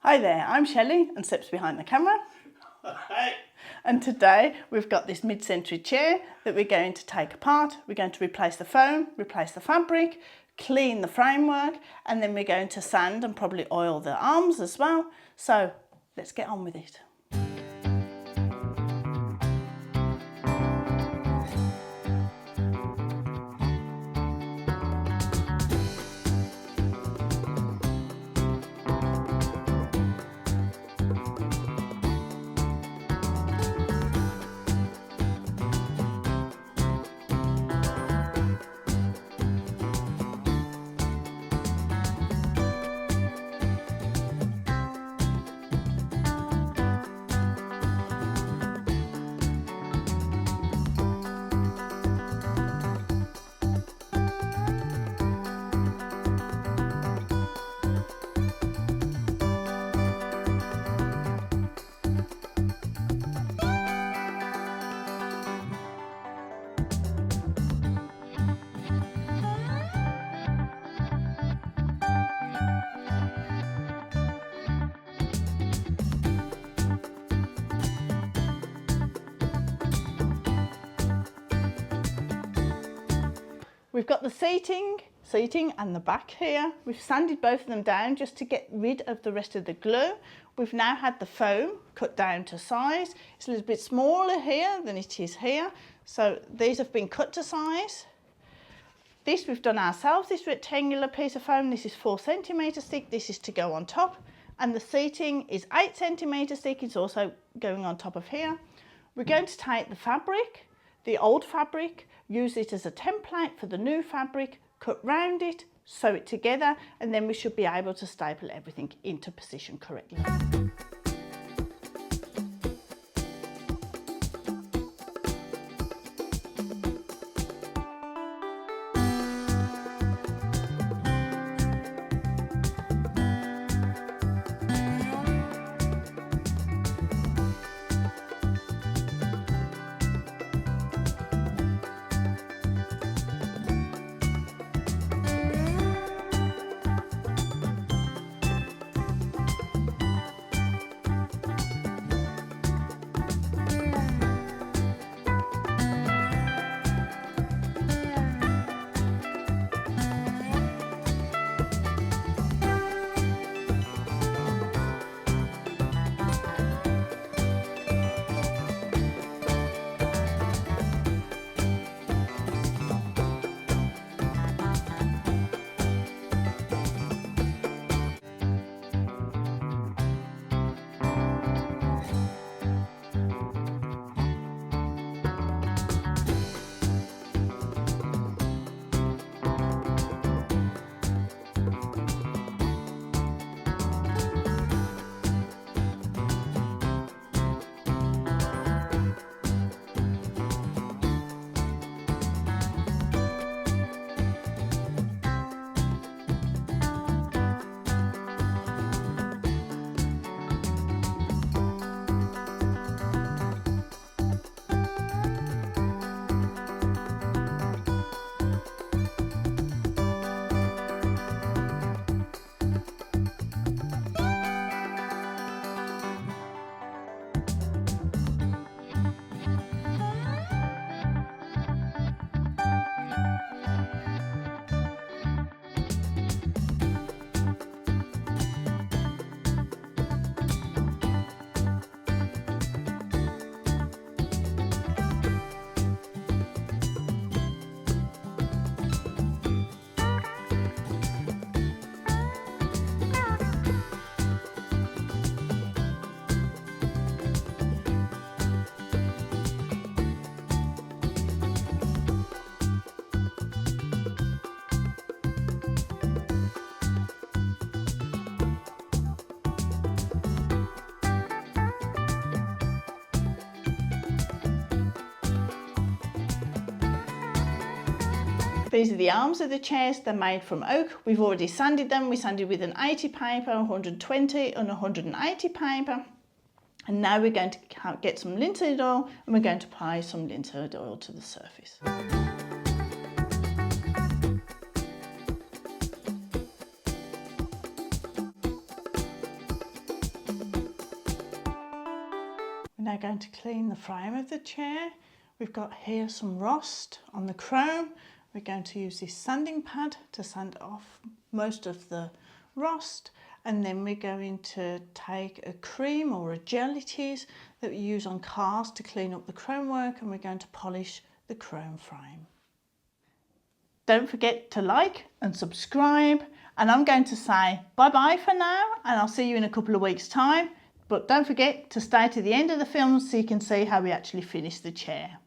Hi there, I'm Shelley and Sep's behind the camera. Hey. And today we've got this mid-century chair that we're going to take apart. We're going to replace the foam, replace the fabric, clean the framework, and then we're going to sand and probably oil the arms as well. So let's get on with it. We've got the seating and the back here. We've sanded both of them down just to get rid of the rest of the glue. We've now had the foam cut down to size. It's a little bit smaller here than it is here. So these have been cut to size. This we've done ourselves, this rectangular piece of foam. This is 4 centimetre thick. This is to go on top. And the seating is 8 centimetre thick. It's also going on top of here. We're going to take the fabric, the old fabric, use it as a template for the new fabric, cut round it, sew it together, and then we should be able to staple everything into position correctly. These are the arms of the chairs. They're made from oak. We've already sanded them. We sanded with an 80 paper, 120 and 180 paper. And now we're going to get some linseed oil and we're going to apply some linseed oil to the surface. We're now going to clean the frame of the chair. We've got here some rust on the chrome. We're going to use this sanding pad to sand off most of the rust, and then we're going to take a cream or a gel it is that we use on cars to clean up the chrome work, and we're going to polish the chrome frame. Don't forget to like and subscribe, and I'm going to say bye bye for now, and I'll see you in a couple of weeks' time. But don't forget to stay to the end of the film so you can see how we actually finish the chair.